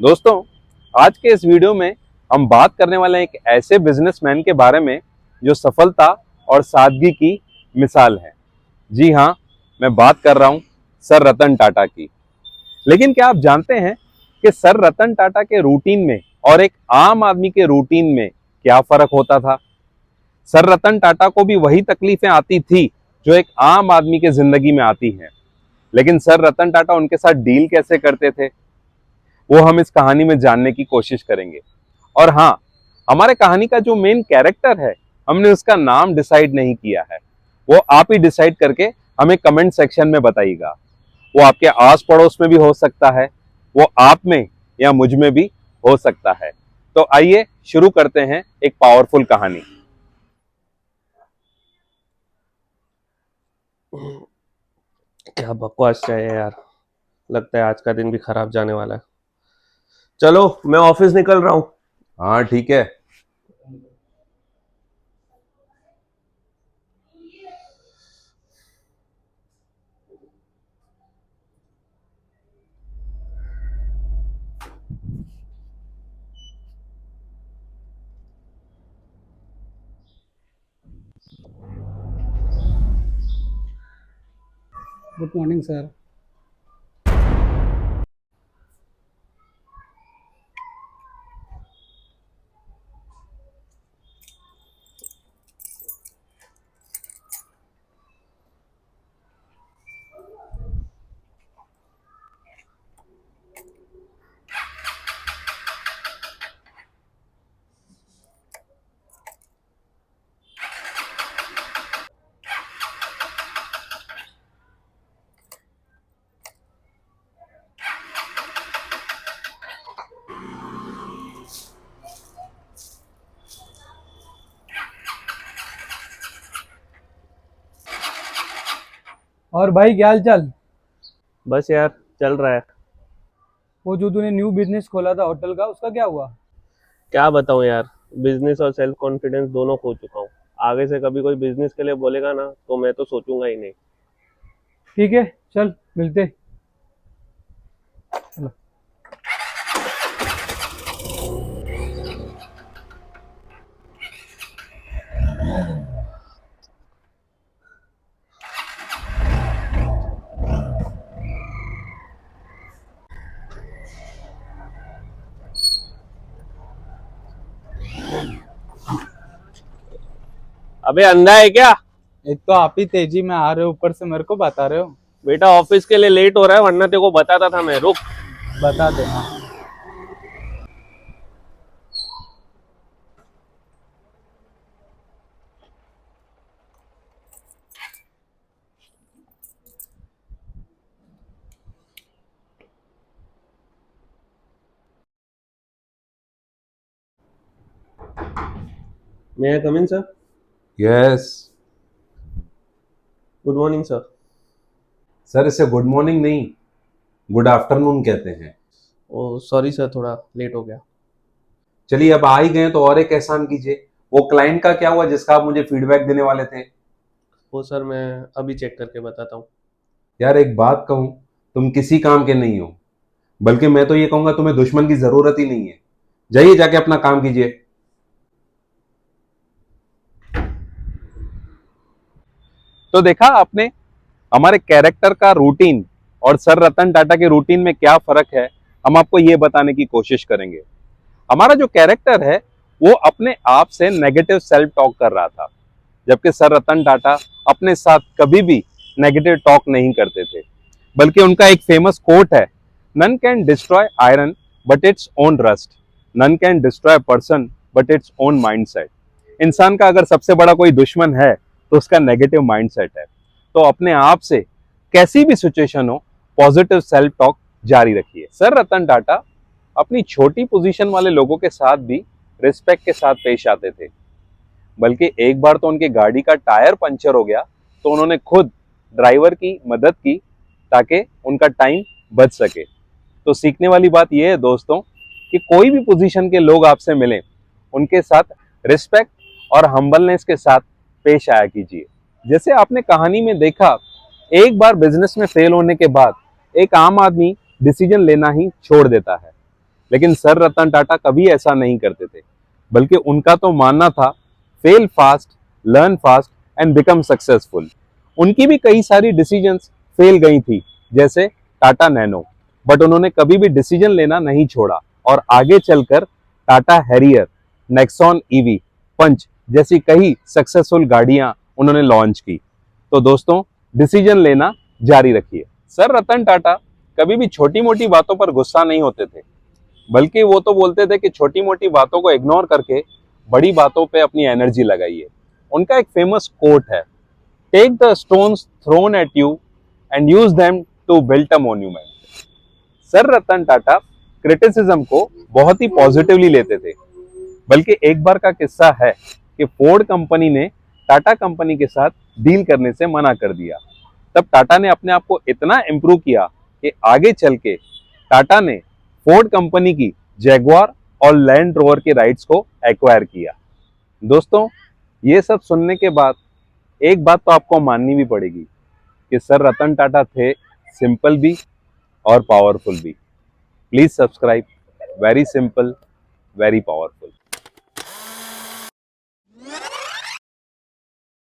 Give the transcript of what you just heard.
दोस्तों, आज के इस वीडियो में हम बात करने वाले हैं एक ऐसे बिजनेसमैन के बारे में जो सफलता और सादगी की मिसाल है। जी हाँ, मैं बात कर रहा हूं सर रतन टाटा की। लेकिन क्या आप जानते हैं कि सर रतन टाटा के रूटीन में और एक आम आदमी के रूटीन में क्या फर्क होता था? सर रतन टाटा को भी वही तकलीफें आती थी जो एक आम आदमी के जिंदगी में आती हैं। लेकिन सर रतन टाटा उनके साथ डील कैसे करते थे, वो हम इस कहानी में जानने की कोशिश करेंगे। और हाँ, हमारे कहानी का जो मेन कैरेक्टर है, हमने उसका नाम डिसाइड नहीं किया है। वो आप ही डिसाइड करके हमें कमेंट सेक्शन में बताइएगा। वो आपके आस पड़ोस में भी हो सकता है, वो आप में या मुझ में भी हो सकता है। तो आइए शुरू करते हैं एक पावरफुल कहानी। क्या बकवास चाय है यार। लगता है आज का दिन भी खराब जाने वाला है। चलो मैं ऑफिस निकल रहा हूँ। हाँ ठीक है। Good morning sir. और भाई क्या हाल चाल? बस यार, चल रहा है। वो जो तूने न्यू बिजनेस खोला था होटल का, उसका क्या हुआ? क्या बताऊँ यार, बिजनेस और सेल्फ कॉन्फिडेंस दोनों खो चुका हूँ। आगे से कभी कोई बिजनेस के लिए बोलेगा ना तो मैं तो सोचूंगा ही नहीं। ठीक है, चल मिलते। चलो। अबे अंधा है क्या? एक तो आप ही तेजी में आ रहे हो, ऊपर से मेरे को बता रहे हो। बेटा ऑफिस के लिए लेट हो रहा है, वरना तेरे को बताता था मैं। रुक। बता दे हाँ। मैं come in sir. Yes good morning sir. Sir, इसे गुड मॉर्निंग नहीं, गुड आफ्टरनून कहते हैं। ओ सॉरी सर, थोड़ा लेट हो गया। चलिए, अब आ ही गए तो और एक एहसान कीजिए। वो क्लाइंट का क्या हुआ जिसका आप मुझे फीडबैक देने वाले थे? वो सर मैं अभी चेक करके बताता हूँ। यार एक बात कहूं, तुम किसी काम के नहीं हो। बल्कि मैं तो ये कहूंगा तुम्हें दुश्मन की जरूरत ही नहीं है। जाइए, जाके अपना काम कीजिए। तो देखा आपने हमारे कैरेक्टर का रूटीन और सर रतन टाटा के रूटीन में क्या फर्क है। हम आपको ये बताने की कोशिश करेंगे। हमारा जो कैरेक्टर है वो अपने आप से नेगेटिव सेल्फ टॉक कर रहा था, जबकि सर रतन टाटा अपने साथ कभी भी नेगेटिव टॉक नहीं करते थे। बल्कि उनका एक फेमस कोट है, none can destroy iron but its own rust, none can destroy person but its own mindset. इंसान का अगर सबसे बड़ा कोई दुश्मन है तो उसका नेगेटिव माइंडसेट है। तो अपने आप से कैसी भी सिचुएशन हो, पॉजिटिव सेल्फ टॉक जारी रखिए। सर रतन टाटा अपनी छोटी पोजीशन वाले लोगों के साथ भी रिस्पेक्ट के साथ पेश आते थे। बल्कि एक बार तो उनकी गाड़ी का टायर पंचर हो गया तो उन्होंने खुद ड्राइवर की मदद की ताकि उनका टाइम बच सके। तो सीखने वाली बात यह है दोस्तों कि कोई भी पोजीशन के लोग आपसे मिलें, उनके साथ रिस्पेक्ट और हम्बलनेस के साथ पेश आया कीजिए। जैसे आपने कहानी में देखा, एक बार बिजनेस में फेल होने के बाद एक आम आदमी डिसीजन लेना ही छोड़ देता है। लेकिन सर रतन टाटा कभी ऐसा नहीं करते थे, बल्कि उनका तो मानना था fail fast, learn fast and become successful. उनकी भी कई सारी डिसीजंस फेल गई थी, जैसे टाटा नैनो, बट उन्होंने कभी भी डिसीजन लेना नहीं छोड़ा और आगे चलकर टाटा हैरियर, नेक्सॉन ईवी, पंच जैसी कई सक्सेसफुल गाड़ियां उन्होंने लॉन्च की। तो दोस्तों, डिसीजन लेना जारी रखिए। सर रतन टाटा कभी भी छोटी मोटी बातों पर गुस्सा नहीं होते थे, बल्कि वो तो बोलते थे कि छोटी मोटी बातों को इग्नोर करके बड़ी बातों पे अपनी एनर्जी लगाइए। उनका एक फेमस कोट है, take the stones thrown at you and use them to build a monument. Sir Ratan Tata criticism को बहुत ही पॉजिटिवली लेते थे, बल्कि एक बार का किस्सा है कि फोर्ड कंपनी ने टाटा कंपनी के साथ डील करने से मना कर दिया। तब टाटा ने अपने आप को इतना इम्प्रूव किया कि आगे चल के टाटा ने फोर्ड कंपनी की जैगुआर और लैंड रोवर के राइट्स को एक्वायर किया। दोस्तों, ये सब सुनने के बाद एक बात तो आपको माननी भी पड़ेगी कि सर रतन टाटा थे सिंपल भी और पावरफुल भी। Please subscribe. Very simple, very powerful.